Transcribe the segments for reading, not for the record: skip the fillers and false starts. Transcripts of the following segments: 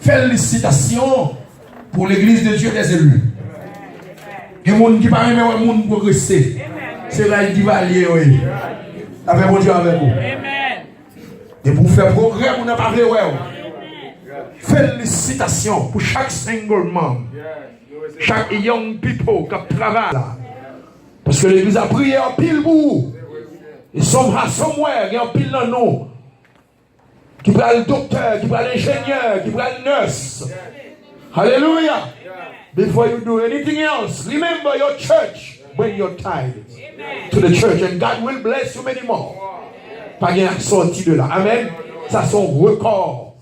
Félicitations pour l'église de Dieu des élus. Et les gens qui parlent, mais les gens progresser. C'est là qui va aller. Avec mon Dieu avec vous. Et pour faire progrès, vous n'avez pas parlé. Félicitations pour chaque single man, chaque young people qui travaille là. Parce que l'église a prié en pile pour vous. Et somewhere, il y a un pile dans nous. Qui prend le docteur, qui prend l'ingénieur, qui prend le nurse. Hallelujah. Before you do anything else, remember your church. Bring your tithes to the church and God will bless you many more. Pas de sorti de là. Amen. Ça c'est un record.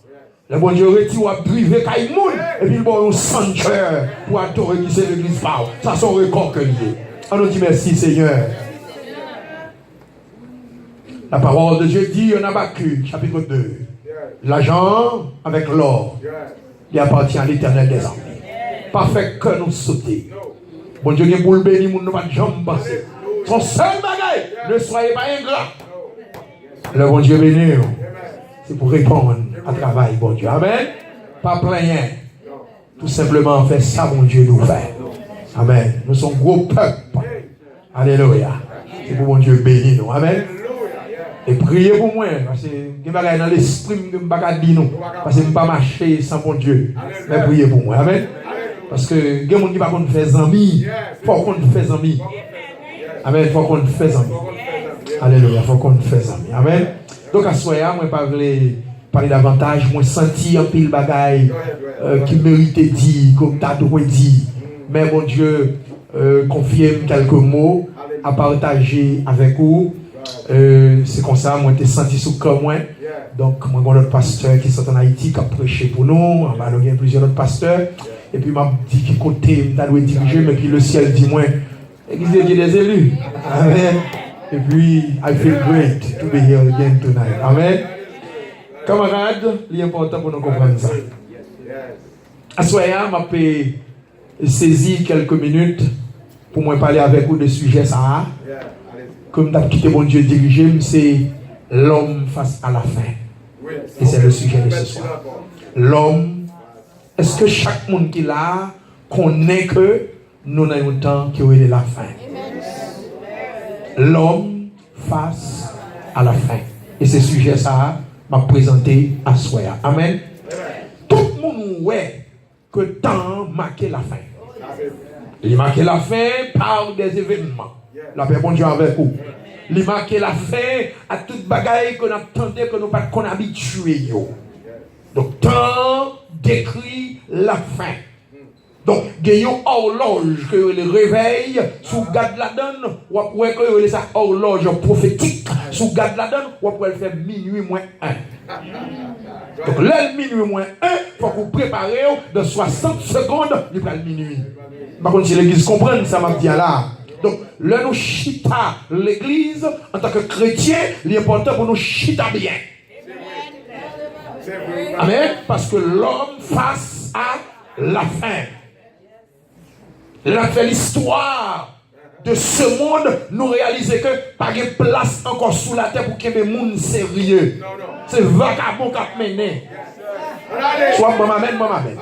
Le bon Dieu retire ou privé Kaimoun et puis il va un sanctuaire pour adorer qui c'est l'église Pau. Ça c'est un record que lié. On nous dit merci Seigneur. La parole de Dieu dit en Habakkuk chapitre 2. L'argent avec l'or, il appartient à l'Éternel des armées. Pas fait que nous sauter. Bon Dieu, pour le bénir, nous ne pas de jambes passer. Son seul bagage, ne soyez pas ingrat. Le bon Dieu béni, c'est pour répondre à travail, bon Dieu. Amen. Pas plaigner. Tout simplement faire ça, bon Dieu, nous fait. Amen. Nous sommes gros peuple. Alléluia. C'est pour bon Dieu béni, nous. Amen. Et priez pour moi, parce que je ne vais pas dans l'esprit, je ne vais pas dire nous, parce que je ne vais pas marcher sans bon Dieu. Mais priez pour moi. Amen. Parce que il y a des gens qui ne vont pas faire amis. Il faut qu'on fasse amis. Amen. Il faut qu'on fasse amis. Alléluia. Il faut qu'on fasse amis. Amen. Donc à ce moment-là, je ne vais pas parler davantage. Je senti un pile bagaille qui méritait dit, comme tu as dit. Mais mon Dieu, confirme quelques mots à partager avec vous. C'est comme ça, moi, j'ai senti sous comme moi. Donc, moi, j'ai notre pasteur qui sont en Haïti, qui a prêché pour nous. On va avoir plusieurs autres pasteurs. Et puis, m'a dit qui côté, je dois diriger, mais puis le ciel dit moi, l'église des élus. Amen. Et puis, I feel great to be here again tonight. Amen. Camarades, l'important pour nous comprendre ça. À ce moment-là, je saisi quelques minutes pour moi parler avec vous de sujet ça. Comme d'hab quitté mon Dieu dirigé, c'est l'homme face à la fin. Et c'est le sujet de ce soir. L'homme, est-ce que chaque monde qui est là connaît que nous avons un temps qui est la fin? L'homme face à la fin. Et ce sujet ça m'a présenté à soi. Amen. Tout le monde sait que le temps marquait la fin. Il marquait la fin par des événements. La paix, bon Dieu, avec vous. Il marque la fin à toute bagaille qu'on attendait, que nous pas qu'on habitué. Donc, temps décrit la fin. Donc, il y a une horloge que le réveil, sous garde la donne, ou après que y a sa horloge prophétique, sous garde la donne, ou après faire minuit moins 1. Donc, là, minuit moins 1, il faut que vous préparez de 60 secondes, il prend le minuit. Par contre, si l'église comprend, ça m'a dit là. Donc, là, nous chita l'église, en tant que chrétien, l'important pour nous chita bien. Amen. Parce que l'homme face à la fin. Il a fait l'histoire de ce monde, nous réaliser que pas de place encore sous la terre pour qu'il y ait des gens sérieux. C'est vagabond qui a mené. Soit bon, amen, bon, amen.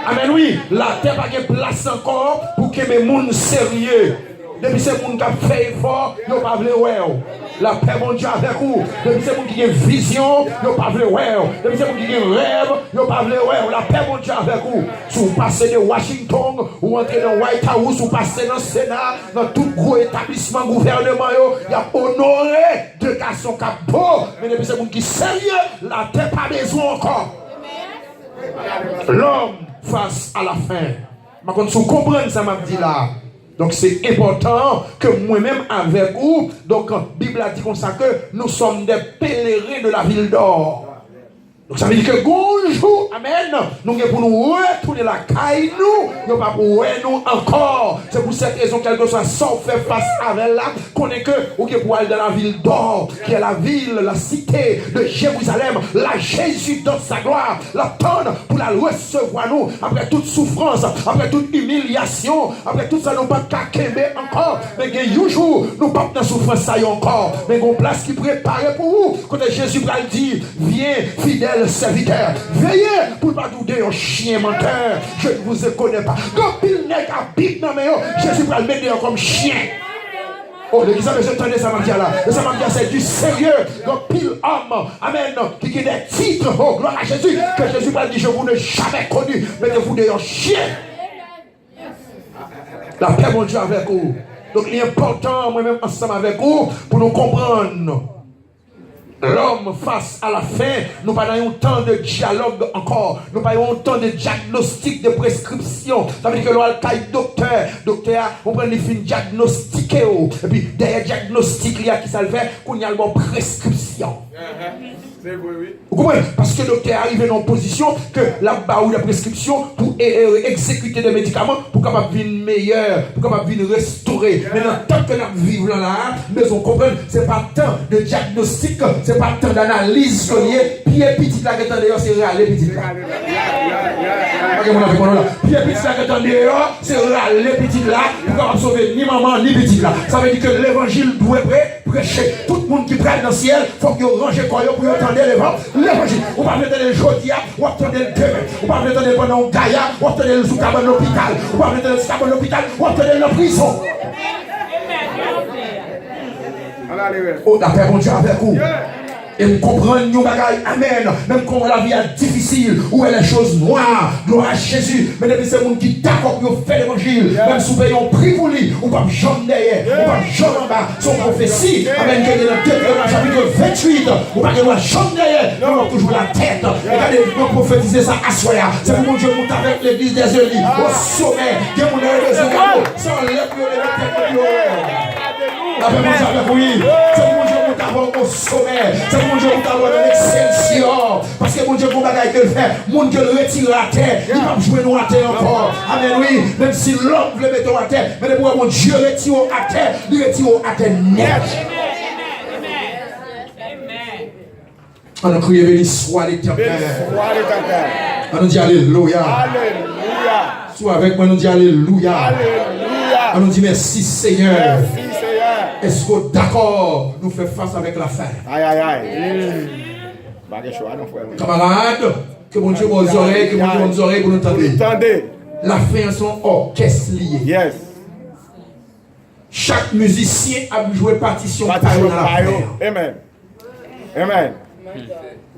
Amen, oui, la terre n'a pas de place encore pour qu'il y ait des gens sérieux. Depuis ces gens qui ont fait effort, ils n'ont pas voulu voir. La paix, mon Dieu, avec vous. Depuis ces gens qui ont vision, ils n'ont pas voulu voir. Depuis ces gens qui ont rêve, ils n'ont pas voulu voir. La paix, mon Dieu, avec vous. Si vous passez de Washington, ou entrez dans White House, ou passez dans le Sénat, dans tout gros établissement gouvernement, il y a honoré de garçons qui beaux. Mais depuis ces gens qui sont sérieux, la terre n'a pas besoin encore. L'homme face à la fin. Mais quand vous comprenez ça, m'a dit là. Donc c'est important que moi-même avec vous, donc la Bible a dit comme ça que nous sommes des pèlerins de la ville d'or. Donc ça veut dire que bonjour, amen, nous sommes pour nous retourner la caille, nous pas pour nous encore. C'est pour cette raison, quelle que soit ça, on fait face avec là, qu'on est que, ou que pour aller dans la ville d'or, qui est la ville, la cité de Jérusalem, la Jésus dans sa gloire, la tonne pour la recevoir nous, après toute souffrance, après toute humiliation, après tout ça, nous pas qu'à encore, mais il y a un jour, nous pas dans souffrance ça y encore, mais il y a une place qui prépare pour vous, quand Jésus va dire, viens, fidèle l'éternel serviteur. Veillez pour ne pas douter un chien menteur. Je ne vous connais pas. Quand il n'est qu'à pique dans mes yeux, Jésus va le mettre comme chien. Oh, l'église, je entendais ça m'a dit là. Ça m'a dit c'est du sérieux. Donc, pile homme, amen, qui a des titres, oh, gloire à Jésus, que Jésus va dire, je vous n'ai jamais connu, mettez-vous des chiens. La paix, mon Dieu, avec vous. Donc, il est important, moi-même, ensemble avec vous, pour nous comprendre. L'homme face à la fin, nous pas un temps de dialogue encore, nous pas un temps de diagnostic, de prescription. Ça veut dire que l'on a le docteur, on prend les fins diagnostiquer, et puis derrière diagnostic, il y a qui ça le fait, qu'on y a le bon prescription. Vous comprenez? Parce que le docteur arrive dans une position que là-bas où la prescription pour exécuter des médicaments pour capable vivre meilleur, pour capable vivre restaurer. Maintenant, tant que nous vivons là, mais on comprend, ce n'est pas tant de diagnostic, ce n'est pas tant d'analyse que pied petit là qui est en dehors, c'est râler petit là. Pied petit là qui est en dehors, c'est râler petit là, pour capable sauver ni maman ni petit là. Ça veut dire que l'évangile doit prêcher. Tout le monde qui prête dans le ciel, il faut qu'il range le corps pour entendre l'évangile. On va mettre le jodia, on va entendre le demain. On va mettre le pendant Gaïa, on va entendre le sous cabane l'hôpital. On va mettre le sous cabane l'hôpital, on va entendre la prison. Oh, la paix, mon Dieu, avec vous. Et vous comprenez, nous bagaille, amen. Même quand la vie est difficile, où est les choses noires, gloire à Jésus. Mais depuis c'est le monde qui d'accord pour faire l'évangile. Même si vous payez un prix pour lui, ou pas jambe derrière, ou pas jambe en bas. Son prophétie, amen, qui est dans le chapitre 28, ou pas la jambe derrière, nous avons toujours la tête. Regardez, nous prophétiser ça à soya. C'est pour mon Dieu monte avec l'église des Elis, au sommet, qui est mon œil de sans le la paix, mon Dieu, avec vous. C'est mon Dieu monte avec au sommet. C'est mon Dieu monte avec l'exception. Parce que mon Dieu, mon bagage que le fait, mon Dieu le retire à terre. Il va jouer nous à terre encore. Amen, oui. Même si l'homme veut mettre à terre, mais pour mon Dieu retire à terre, il retire à terre net. On a crié béni soit l'Éternel. On nous dit alléluia. Alléluia. Soit avec moi, on nous dit alléluia. Alléluia. On nous dit merci Seigneur. Merci. Est-ce que d'accord, nous faisons face avec la fin? Aïe, aïe, aïe. Camarades, que mon Dieu vous oreilles, que mon Dieu vous oreilles pour nous entendre. La fin sont orchestre liés. Yes. Chaque musicien a joué partition dans la fin. Amen. Amen.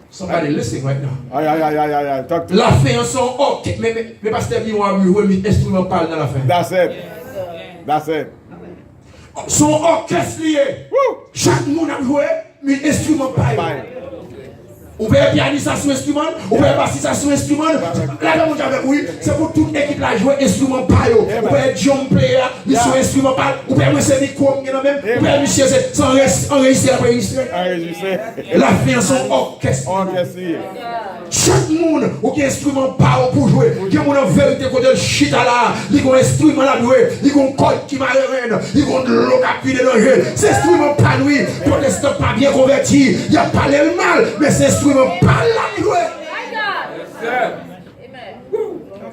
Somebody listen right now. Aïe, aïe, aïe, aïe, aïe. La fin sont orchestre. Mais pasteur dit, on a joué instrument parle dans la fin. That's it. That's it. Son orchestre lié. Chaque monde a joué, mais instrument pareil. Ou bien pianiste sur instrument, ou bien bassiste sur instrument. Là, mon Dieu avec oui, c'est pour toute équipe là jouer instrument pareil. Ou bien drum player, il sur instrument pareil. Ou bien monsieur micro, même. Ou bien monsieur c'est enregistré après enregistré. La fin son orchestre. Chaque monde ou qui instrument pareil pour jouer. Qui monde en vérité côté le chita là, il a un instrument là jouer, il a un code qui m'a reine, il a un l'eau qui a danger. C'est instrument pas lui, protestant pas bien converti, il a parlé le mal, mais c'est instrument pas là jouer.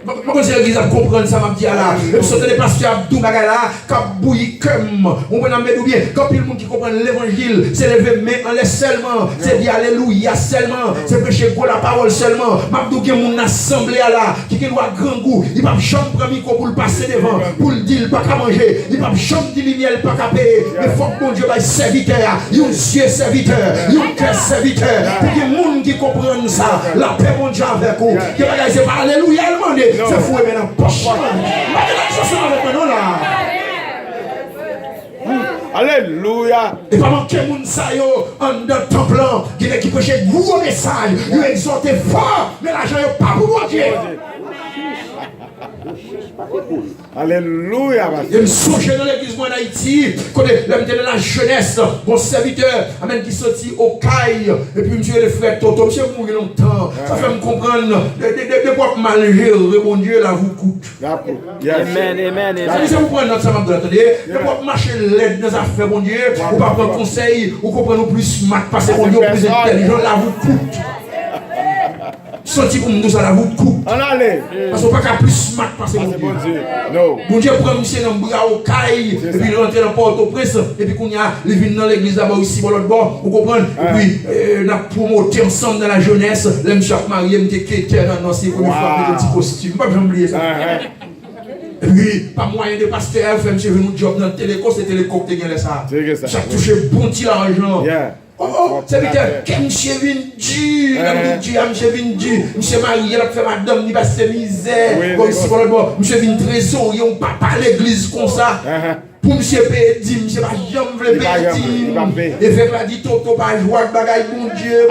Pourquoi c'est l'église à comprendre ça, m'a dit là. Et puis, c'est des pasteurs Abdou Bagala, qui bouillit comme. On peut en mettre bien. Quand il y a des gens qui comprennent l'évangile, c'est lever main en l'air seulement. C'est dire alléluia seulement. C'est prêcher pour la parole seulement. M'abdou qui est mon assemblée là, qui doit grand goût. Il va chambre prendre micro pour le passer devant. Pour le dire, pas qu'à manger. Il va chambre dire miel, pas qu'à payer. Mais il faut que mon Dieu va serviteur. Il y a un Dieu serviteur. Il y a un cœur serviteur. Pour que les gens qui comprennent ça, la paix, mon Dieu avec vous. Qui va dire, alléluia, demander. C'est fou et maintenant poche. Alléluia. Et pas manquer moun sa yo en de temple qui prêche gros message, il exhorte fort, mais l'argent est pas pour mon Dieu. Alléluia. Je me souviens dans l'église en Haïti, quand l'homme de la jeunesse, mon serviteur, amène qui sortit au caille, et puis monsieur le frère Toto, monsieur mourir longtemps. Ça fait me comprendre, de quoi mal gérer, mon Dieu, là vous coûte. Amen, amen, amen. Ça vous prendre notre savoir de l'attendez, de quoi marcher l'aide dans les affaires, mon Dieu, ou pas prendre conseil, ou comprendre plus smart, parce que mon Dieu plus intelligent, là vous coûte. Sorti pour nous ça la vous coupe. On allait. Parce qu'on pas qu'à plus smart passer mon Dieu. Non. Mon Dieu prend monsieur dans bras au caille et puis rentrer dans Port-au-Prince et puis qu'on y a les vins dans l'église là-bas aussi pour l'autre bord, vous comprenez? Et puis on a promoté ensemble dans la jeunesse, l'aime chaque marié me t'équité dans nos c'est première fois avec un petit costume. Pas oublier ça. Et puis, pas moyen de pasteur, fait monsieur venu job dans le téléco, c'est téléco qui gagne ça. Chaque touché bon petit l'argent. Oh, c'est vite que monsieur Vindi, monsieur Vindi, monsieur marié, il a fait madame, il passe misère. Comme ici, monsieur Vindi trésor, il pas parler l'église comme ça. Pour monsieur Pédi, monsieur pas jamais Pédi. Et fait la dit Toto pas jouer bagaille bon Dieu,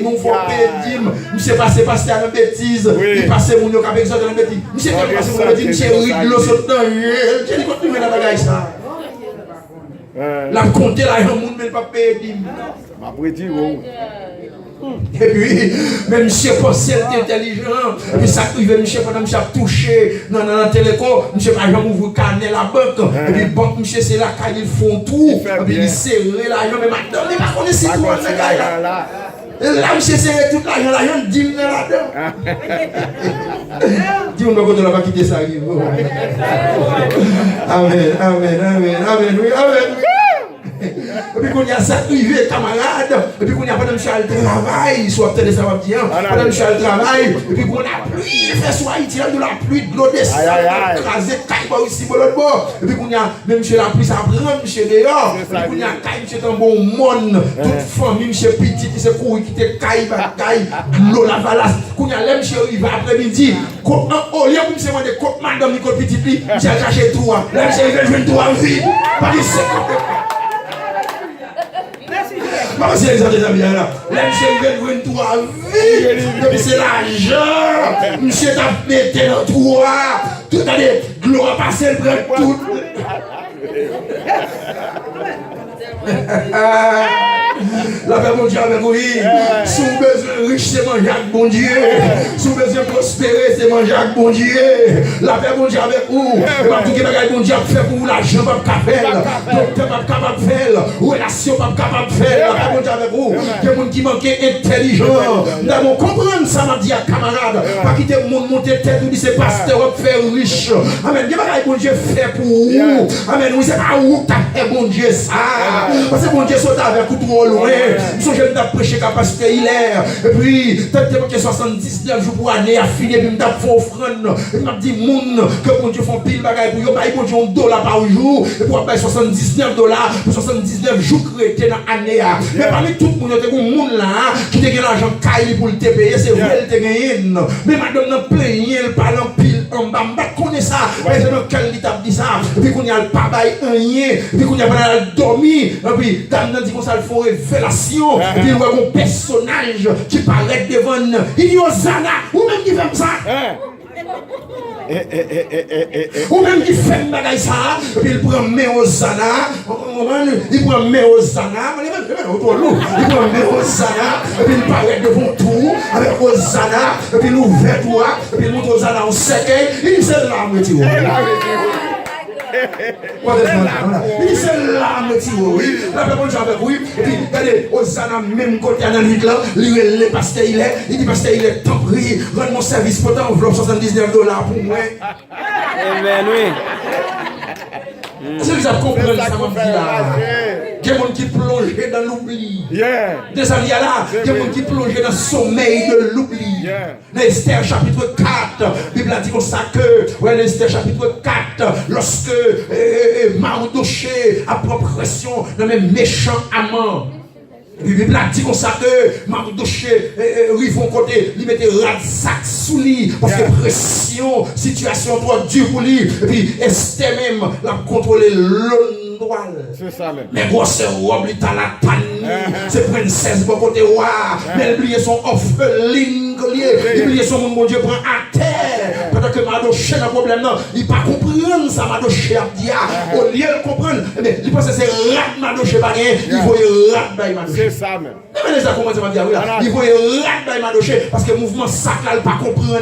nous faut Pédi. Monsieur passé pasteur dans bêtise, il passe mon yo avec ça dans bêtise. Monsieur passe mon bêtise, monsieur rigolo saute dans elle. Quel continue la bagaille ça. La compter là, un monde mais pas Pédi. Ma prédit oh. Et puis, même monsieur pensait intelligent, et puis ça arrive, monsieur pendant monsieur a touché dans la télécom, monsieur par exemple ouvre carnet la banque, et puis banque monsieur c'est là quand ils font tout, et puis ils serrent l'argent, mais maintenant il pas connaître c'est quoi ce gars là. Là monsieur serré tout l'argent 10 000 là-dedans. Dis-moi qu'on ne va pas quitter ça. Amen, amen, amen, amen, oui, amen. Et puis qu'on y a ça privé, camarade, et puis qu'on y a pas de Michel travail, soit peut-être ça va dire, pas de Michel travail, et puis qu'on a pluie, fait soit Haïti, de la pluie, de l'eau descend, écrasé, caille ici, pour l'autre bord, et puis qu'on y a, même chez la pluie, ça prend, monsieur dehors, et puis qu'on y a caille, monsieur un bon monde, toute famille, monsieur petit, qui se court, qui te caille, de l'eau, la valasse, qu'on y a l'aime, monsieur arrive après-midi, au lieu de me demander, côte madame, Nicole Petit, j'ai caché tout, là, monsieur, je vais tout en vie, pas de seconde. Parce que les gens des là, monsieur veut tout à vie, depuis c'est l'argent, monsieur t'a pété dans le toit, tout à l'heure, gloire passé le près tout. La paix, mon Dieu, avec vous. Si vous besoin riche, c'est manger avec bon Dieu. Si vous besoin prospérer, c'est manger avec bon Dieu. La paix, mon Dieu, avec vous. Et pas tout ce que bon Dieu a fait pour vous, l'argent pas capable. Docteur pas capable de faire. Relation pas capable de faire. La paix, mon Dieu, avec vous. Il y a des gens qui manquent intelligent. Nous devons comprendre ça, m'a dit à camarade. Pas quitter le monde monter tête ou dire c'est pasteur qui fait riche. Amen. Il y a des bon Dieu fait pour vous. Amen. Oui, c'est pas où tu as fait bon Dieu ça. Parce que bon Dieu saute avec tout trop loin. Son jeune t'a prêché capacité hilaire. Et puis, t'as que 79 jours pour année à finir, puis m't'a fait offrande. Et m'a dit, moun, que bon Dieu font pile bagaille pour yo, bah, bon Dieu, $1 par jour. Et pour payer $79 pour 79 jours créés dans l'année. Mais parmi tout le monde, il y a des gens là, qui te gagnent l'argent caille pour te payer, c'est vrai, te gagne. Mais madame n'a plein, elle parle en pile, en bas, je connais ça. Mais c'est dans quel état dit ça. Et puis qu'on y a le pabaye, rien. Et puis qu'on y a pas dormi. Et puis, dame n'a dit qu'on ça le faut révélation. Et puis, il y a un personnage qui paraît devant il y a Zana, ou même qui fait ça. Ou même qui fait un bagage ça, et puis il prend main aux Zana, il prend main aux Zana, il prend main aux Zana, et puis il paraît devant tout, avec aux Zana, et puis il ouvre toi, et puis il montre aux Zana en séquelle, il dit c'est là, monsieur. Il dit c'est là, monsieur, oui. La personne j'avais oui. Et puis, regardez, Osana, même côté à la nuit là, il est pasteur, il dit pasteur, il est temps pris, rends mon service pour t'enveloppe $79 pour moi. Amen, oui. Si vous avez compris ça, mon petit là. Il y a des gens qui plongent dans l'oubli. Des années là, il y a des gens qui plongent dans le sommeil de l'oubli. Dans Esther chapitre 4, la Bible a dit comme ça que, dans Esther chapitre 4, lorsque Mardoché a propre pression dans mes méchants amants. La Bible a dit comme ça que Mardoché arrive au côté, il mettait Razak sous lui, parce que pression, situation trop dure pour lui. Et puis Esther même l'a contrôlé c'est ça même. Mais grosse robe, il t'a la panne. C'est princesse, bon côté roi. Mais il oublié son orpheline, il oublié son monde, mon Dieu, prend à terre. Pendant que Mardoché n'a problème, non. Il ne pas comprendre ça, Mardoché a dit. Au lieu de comprendre, il pense que c'est rat Mardoché, il faut rat by Mardoché. C'est ça même. les a commencé à dire, oui, là. Il voyait rat dans Madoché parce que le mouvement sacral pas comprendre.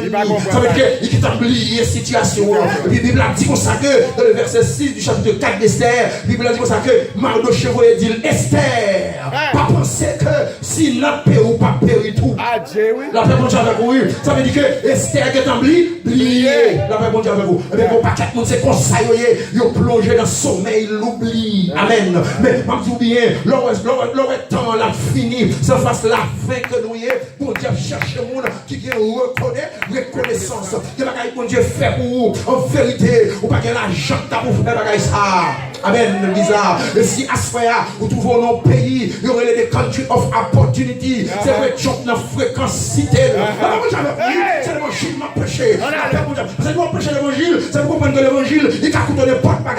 Ça veut dire qu'il t'a oublié la situation. Et puis, la Bible a dit comme ça que, dans le verset 6 du chapitre 4 d'Esther, la Bible a dit comme ça que Mardoché voyait dire Esther. Pas penser que si n'a pas ou pas péri tout. La paix bon Dieu avec vous. Ça veut dire que Esther qui est oublié. La paix bon Dieu avec vous. Et bien, bon paquet de monde, c'est comme ça, ils ont plongé dans le sommeil, l'oubli. Amen. Mais, je vous dis bien, le temps l'a fini. Ça fasse la fin que nous y est. Bon Dieu cherche le monde qui reconnaît reconnaissance. Que la bon Dieu fait pour vous. En vérité, ou pas que l'argent pour faire la ça. Amen. Bizarre. Et si à ce moment vous trouvez nos pays, il y aurait des country of opportunity. C'est vrai que dans la fréquence cité. C'est l'évangile qui m'a prêché. C'est pour prêcher l'évangile. C'est pour comprendre que l'évangile, il a coûté n'importe quoi.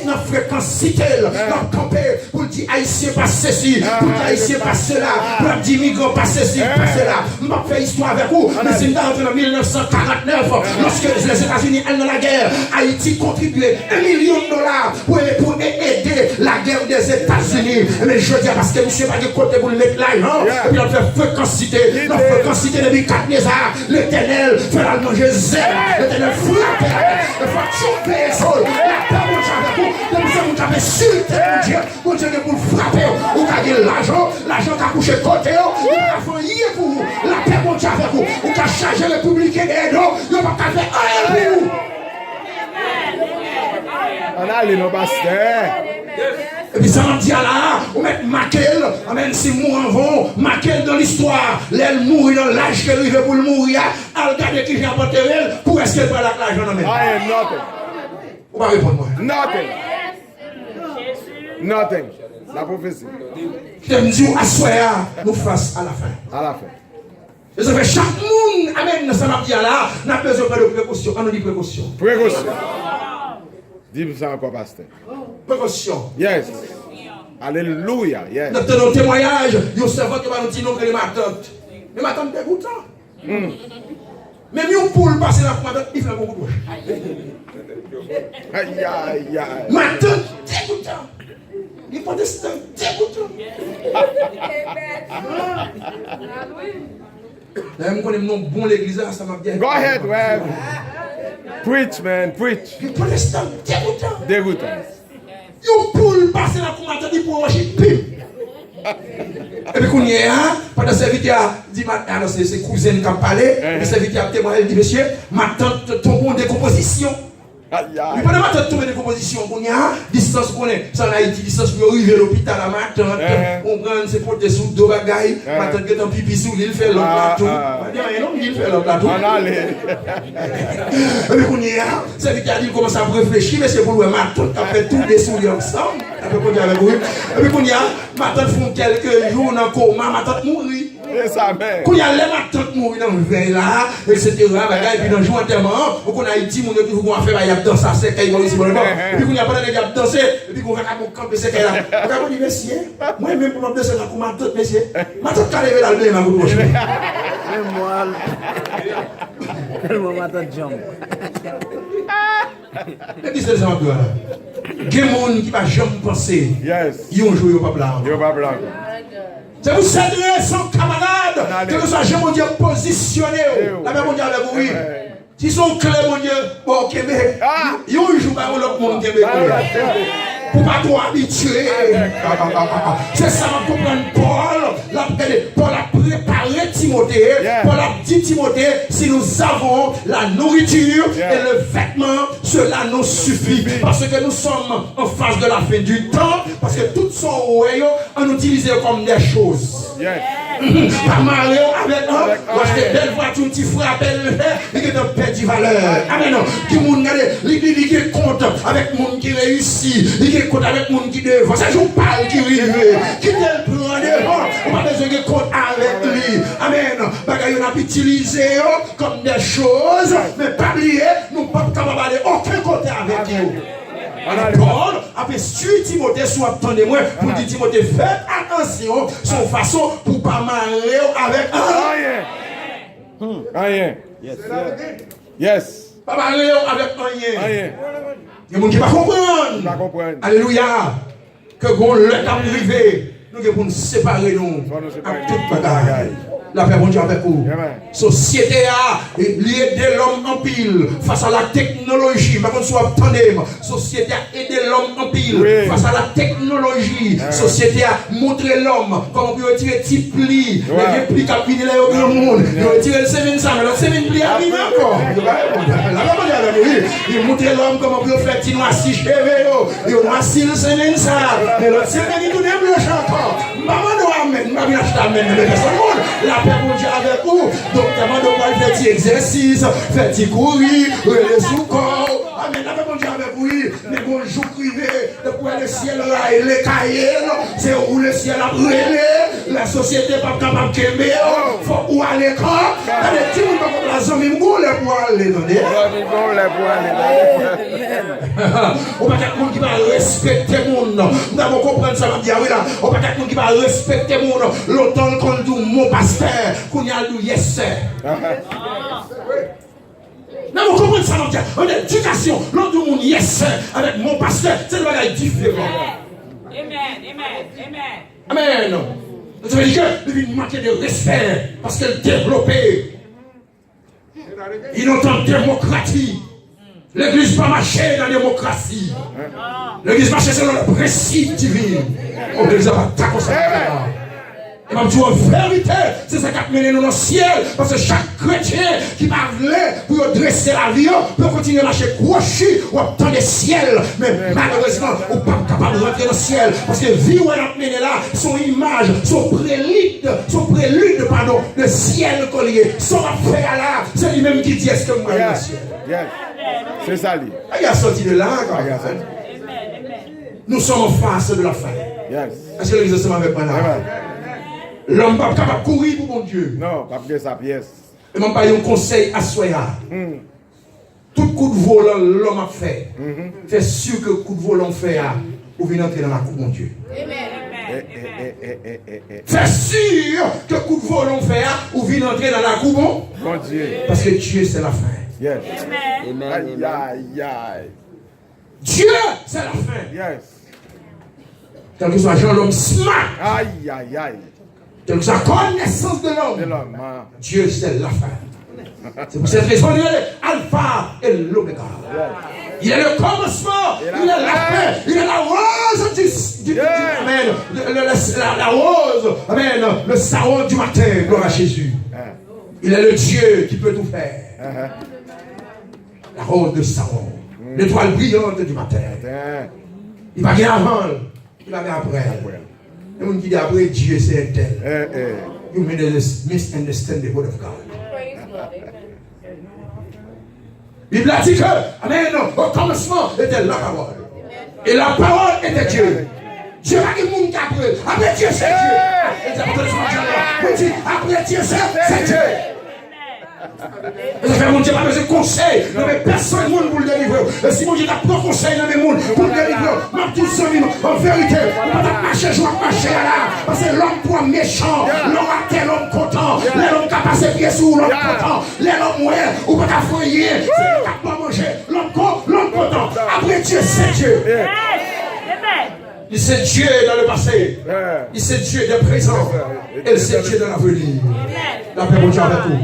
Dans la fréquence cité. Dans camper pour dire haïtien pas ceci, pour dire haïtien pas cela, pour dire migrant pas ceci, pas cela. Je vais faire histoire avec vous. Mais c'est en 1949, lorsque les États-Unis allaient dans la guerre, Haïti contribuait $1 million pour aider la guerre des États-Unis. Mais je dis parce que monsieur pas de côté pour le mettre là, et puis on fait fréquence cité. Dans fréquence cité depuis 4 ans, l'Éternel fait la manger zèle, l'Éternel frappe, il faut choper les sols. La paix, mon Dieu, avec vous, vous avez insulté mon Dieu, mon Dieu, pour frapper, vous avez l'argent qui a couché côté, vous avez fait pour vous, la paix, mon Dieu, avec vous, vous avez chargé le public et les dons, vous n'avez pas fait rien pour vous. On a les pasteur. Et puis ça m'a dit là, on met Maquel, amen, si mourant vont, Maquel dans l'histoire, l'aile mourir dans l'âge qu'elle arrive pour le mourir, elle regarde qui j'ai apporté elle, pour est-ce qu'elle prend l'argent dans I am nothing. Vous ne répondre moi. Nothing. La prophétie. Je me dis, à soi, nous fasse à la fin. À la fin. Et ça fait chaque monde, amen, ça m'a dit là, n'a pas besoin de précaution. On nous dit précaution. Précaution. Dis ça encore, pasteur. Précaution. Yes. Alléluia. Yes. Dans nos témoignages, il y a un servant qui va nous dire non que les matantes. Les matantes dégoûtant. Même si on poule passer la commandante, il fait un beaucoup de choses. Aïe, aïe, aïe. Matante dégoûtant. Les protestants dégoûtant. Là, je connais mon bon l'église, ça m'a bien. Go ahead, well. Preach, man, preach. Les protestants dégoûtant. Dégoûtant. Yon poule passer la commandante, il pour manger pim. Et puis, quand il y a, pendant ce serviteur, dit, c'est cousine qui a parlé, le serviteur a témoigné, il dit, monsieur, ma tante tombe en décomposition. Mais pendant ma tante tombe en décomposition, quand il y a, distance qu'on est, ça en Haïti, distance pour arriver à l'hôpital à ma tante, on prend ses potes sous deux bagailles, ma tante qui est en pipi sous l'île, fait l'autre plateau. Il fait l'autre plateau. Et puis, quand il y a, le serviteur a dit, il commence à réfléchir, mais c'est pour lui, ma tante a fait tout des souliers ensemble. Et puis, quand il y a, ma tante font quelques jours dans le coma, ma tante mourit. Quand il y a ma tante mourit dans le veille là, etc. Et puis dans le jour enterrement, on a Haïti, on a toujours fait, il y a dansé à sec, il y a aussi bon. Et puis quand il y a pas de danser, et puis qu'on va camper sec là. On va dire, monsieur, moi même pour me danser là, pour ma tante, monsieur, ma tante qui a levé la blé, ma bouche. Moi, tellement ma tante jambe. Et puis c'est ça un peu là. Il y a des gens qui ne vont jamais penser. Ils ont joué au peuple là. C'est pour cette raison, camarades, que nous soyons jamais Dieu positionnés. La même mondiale avec vous. S'ils sont clairs, mon Dieu, bon, Québec, ils jouent par l'autre monde Québec. Pour pas trop habituer. C'est ça, on comprend Paul a préparé Timothée. Paul a dit Timothée, si nous avons la nourriture et le vêtement, cela nous suffit. Parce que nous sommes en face de la fin du temps. Parce que tout son royaume, on utilise comme des choses. Par marié avec un, acheter belle voiture, petit frappe, il y a de petite valeur. Amen. Qui moun gade, il est content avec moun qui réussit, il est content avec moun qui devant. Ça joue pas qui rive. Qui te prend devant, on va besoin de compte avec lui. Amen. Bagay on a utilisé comme des choses, mais pas oublier, nous pas capable d'aller aucun côté avec lui. Paul a fait suivre Timothée sur attendez-moi pour dire Timothée faites attention son façon pour pas marier avec rien. Yes. Pas marier avec rien. Il y a des gens qui ne comprennent pas. Alléluia. Que bon le temps privé. nous devons nous séparer nous avec toute bagaille. La paix, bon Dieu, avec vous. Société a aidé l'homme en pile face à la technologie. Par contre, soit attendez, société a aidé l'homme en pile face à la technologie. Société a montré l'homme comment on peut retirer petit pli, les plis qui a fini là au grand monde. Il retire le semaine ça, mais le semaine pli a fini encore. Il montre l'homme comment on peut faire petit noir si cheveux. Il noircit le semaine ça. Mais le semaine il tourne blanche encore. Maman doit amener, maman doit amener, mais personne ne la paix pour Dieu avec vous. Donc, maman doit faire petit exercice, faire petit courir, le sous-corps. Amen, la paix pour Dieu avec vous. Mais bonjour privé, depuis le ciel là, les cahiers, c'est où le ciel a brûlé. La société n'est pas capable de québer. Il faut où aller quand. Les petits gens comme la zone, ils vont les pour aller. On va être monde qui va respecter le monde. Nous devons comprendre ça. On va être monde qui va respecter le monde. L'automne qu'on dit mon pasteur, qu'on y a dit yes sir. Non, vous comprenez ça, mon Dieu. En éducation, l'autre du monde yes sir avec mon pasteur, c'est le bagage différent. Amen. Ça veut dire que nous manquer de respect parce qu'elle développée. Ils ont en démocratie. L'église pas marcher dans la démocratie. L'église marche selon le principe divin. On ne les a pas comme ça. Et je dis en vérité, c'est ça qui a mené nous dans le ciel. Parce que chaque chrétien qui parle pour dresser l'avion, peut continuer à marcher crochu ou dans le ciel. Mais malheureusement, on n'est pas capable de rentrer dans le ciel. Parce que vie où elle a mené là, son image, son prélude, pardon, le ciel collier, son affaire là, c'est lui-même qui dit est-ce que moi dans le ciel. C'est ça, lui. Il a sorti de là, quand nous sommes en face de la fin. Est-ce que l'église est avec moi là? L'homme n'est pas capable de courir pour mon Dieu. Non, pas de sa pièce. Et même pas un conseil à soya. Tout coup de volant l'homme a fait. C'est sûr que le coup de volant fait, vous venez entrer dans la coupe, mon Dieu. C'est sûr que le coup de volant fait, vous venez entrer dans la coupe, mon Dieu. Parce que Dieu, c'est la fin. Yes. Amen. Dieu, c'est la fin. Yes. Quel que soit Jean l'homme smart. Aïe. Quelle que soit la connaissance de l'homme, Dieu c'est la fin. C'est pour cette raison qu'il est l'alpha et l'oméga. Il est le commencement, il est la fin, il est la rose du amen, la rose, amen, le sarron du matin, gloire à Jésus. Il est le Dieu qui peut tout faire. La rose de sarron, l'étoile brillante du matin. Il va bien avant, il va bien après. Et on dit après Dieu c'est un tel. You may misunderstand the word of God. La Bible a dit que, amen, au commencement était la parole. Et la parole était Dieu. Dieu a dit monde après Dieu c'est Dieu. Après Dieu c'est Dieu. Et ça fait mon Dieu pas besoin de conseil. Non mais personne ne pour le délivrer. Et si mon Dieu n'a pas de conseil dans le monde pour le délivrer, même tous ceux en vérité, on va marcher, je vais marcher là. Parce que l'homme pour méchant, l'homme a tel homme content, l'homme qui a passé pied sous l'homme content, l'homme ouais, ou pas foyer, c'est l'homme qui pas manger, l'homme content. Après Dieu, c'est Dieu. Il c'est Dieu dans le passé, il c'est Dieu dans le présent, et c'est Dieu dans l'avenir. La paix, mon Dieu, avec vous.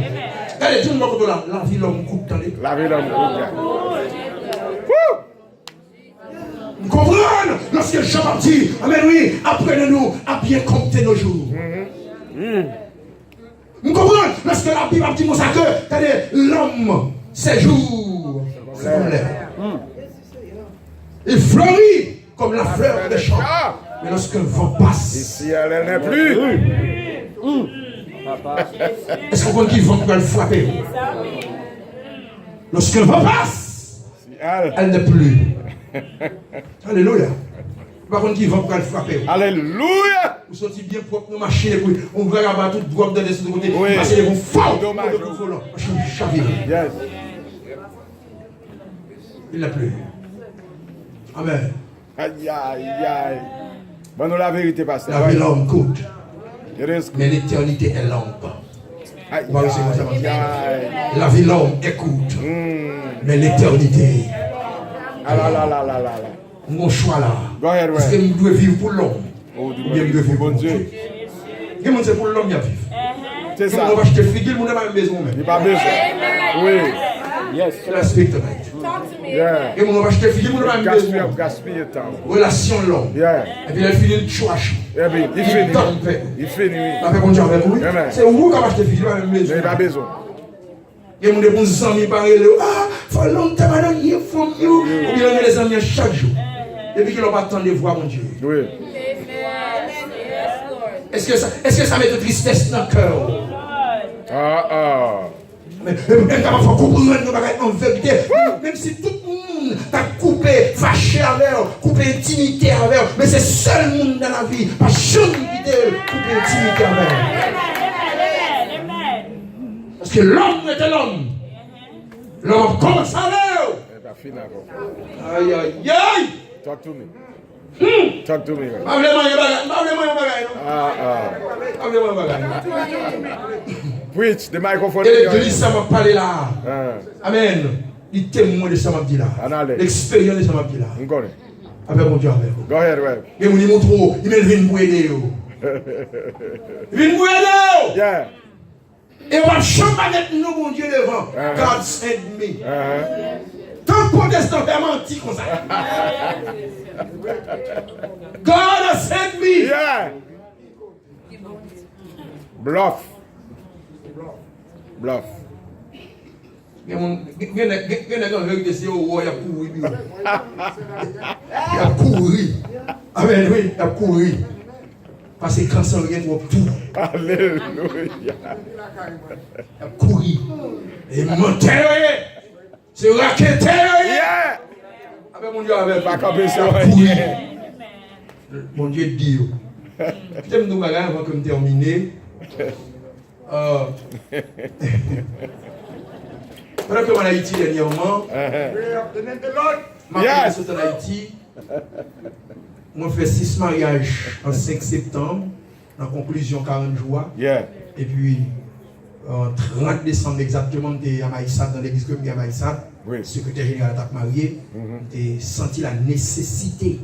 Allez, tout le monde la vie l'homme coupe, attendez. La vie l'homme coupe. Vous comprenez? Lorsque Jean a dit, amen oui, apprenez-nous à bien compter nos jours. Vous comprenez? Lorsque la Bible a dit, mon sac, l'homme, ses jours, c'est comme l'air. Il fleurit comme la fleur des champs. Mais lorsque le vent passe, ici, elle n'est plus. Est-ce qu'on dit vent pour le frapper? Lorsque le vent passe, elle n'est plus. Alléluia. Par contre, qui vont pour le frapper? Alléluia. Vous sortez bien propre nos machines et puis on va rabattre tout droit de l'autre côté. Parce qu'ils vont fort. Machine chavire. Yes. Il n'a plus. Amen. Aïe. Bon, nous la vérité, pasteur. La vie l'homme coûte. Mais l'éternité est longue. La vie l'homme écoute. Mais l'éternité. Là. Mon choix là. Parce que nous devons vivre pour l'homme. Oh, ou bien vivre pour bon Dieu. Quel monde c'est pour l'homme qui a vivre. C'est ça. On va acheter figure, on n'a pas maison même. Il pas besoin. Oui. Yes. C'est l'aspect tonight. Yeah. Et on va acheter figure, on n'a pas maison. Gaspiller temps. Relation l'homme. Yeah. Et puis elle finit le chouach. Eh bien, il finit. Il finit. Après qu'on avec vous. Amen. C'est vous qui avez acheté figure, on n'a pas maison. Il pas besoin. Et mon bons amis parlent, ah, for a long time I don't hear from you. Ou bien les amis chaque jour. Et puis qu'ils n'ont pas le temps de voir mon Dieu. Oui. Est-ce que ça met de tristesse dans le cœur? Mais comment faut comprendre nos bagages en vérité? Même si tout le monde t'a coupé, fâché avec, coupé intimité avec, mais c'est seul monde dans la vie, pas jeune qui coupé intimité avec. Parce que l'homme était l'homme. L'homme commence à l'heure. Aïe, aïe, aïe. Talk to me. Talk to me. Preach, the microphone. Et l'église, ça m'a parlé là. Amen. Il témoigne de ça m'a dit là. L'expérience de ça m'a dit là. Avec mon Dieu, avec vous. Go ahead, right. Et vous dites, trop, il vient pour aider. Il vient pour aider. Yeah. Et on va jamais mettre nous, mon Dieu, devant. God sent me. Tant de protestants fait mentir comme ça. God has sent me. Yeah. Bluff. Bluff. Il y a un vérité, c'est au roi, il a couru. Il a couru. Amen, oui, il a couru. Parce que quand ça vient, trop tout. Alléluia. Il a couru. Et monté, c'est raquetté. Yeah. Avec mon Dieu, avec Pas comme ça. mon Dieu dit. Je t'aime nous bagages avant que je termine. Pendant que je suis en Haïti dernièrement, je suis en Haïti. Moi, je fais 6 mariages en 5 septembre, en conclusion 40 jours. Yeah. Et puis, en 30 décembre exactement, j'étais à Maïsat, dans l'église que je suis à Maïsat. Oui. Secrétaire général d'attaque marié. J'ai senti la nécessité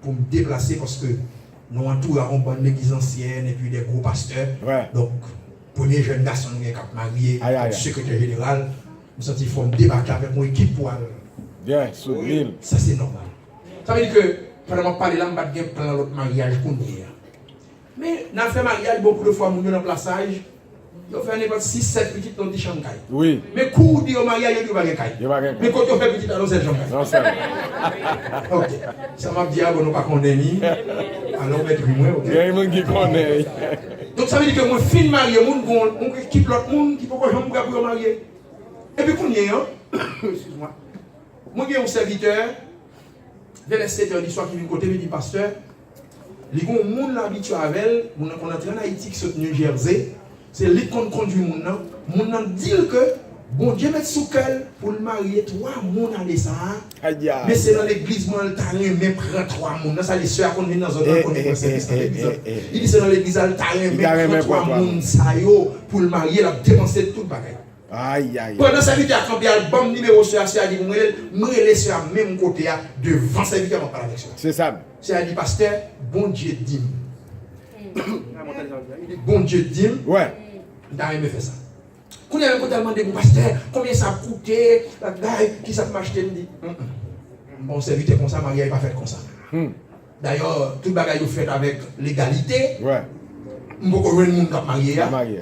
pour me déplacer parce que nous entourons une église ancienne et puis des gros pasteurs. Ouais. Donc, premier jeune garçon qui est marié, secrétaire général, je me sens qu'il faut me débattre avec mon équipe pour aller. Yeah, sur l'île. Ça, c'est normal. Ça veut dire que, pendant que je parle là, je vais prendre l'autre mariage qu'on est. Mais, dans fait mariage, beaucoup de fois, nous dans le plaçage, on fait n'importe 6-7 petites dans des chambres. Oui. Mais quand on dit au mariage, il n'y a pas de caille. Mais quand on fait petit, alors c'est le chambre. Non, c'est Ok. Ça m'a dit, on n'a pas condamné. Alors, on va être moins. il y a un monde qui connaît. Donc, ça veut dire que moi, fin marié, on équipe l'autre monde qui peut pas jamais pour marier. Et puis, qu'on y est, excuse-moi. Moi, j'ai un serviteur, vers les 7h du soir, qui vient côté, il dit, pasteur, les gens, monde l'habitué avec elle, on est en Haïti, qui est New Jersey, c'est lui qui conduit le monde. Mon nom dit que, bon Dieu met sous cœur pour le marier 3 monde à ça. Mais c'est dans l'église, moi, le taré, mais prend 3 monde. Ça, les soeurs qu'on vient dans un autre il dit c'est dans l'église, le taré, mais prend 3 monde, ça yo, pour le marier, il a dépensé tout le bagage. Aïe, aïe. Pendant sa vie, il a campé le bon numéro sur la dit, moi, les soeurs, même côté, devant sa vie, on parle avec ça. C'est ça. C'est à dire, pasteur, bon Dieu dit. Bon Dieu dit. Ouais. Il a aimé faire ça. Quand il y a un demandé mon pasteur, combien ça a coûté, la gaille, qui ça peut m'acheter, il dit, bon serviteur comme ça, mariage n'est pas fait comme ça. D'ailleurs, tout le bagage est fait avec légalité. Ouais. Beaucoup de monde qui marié.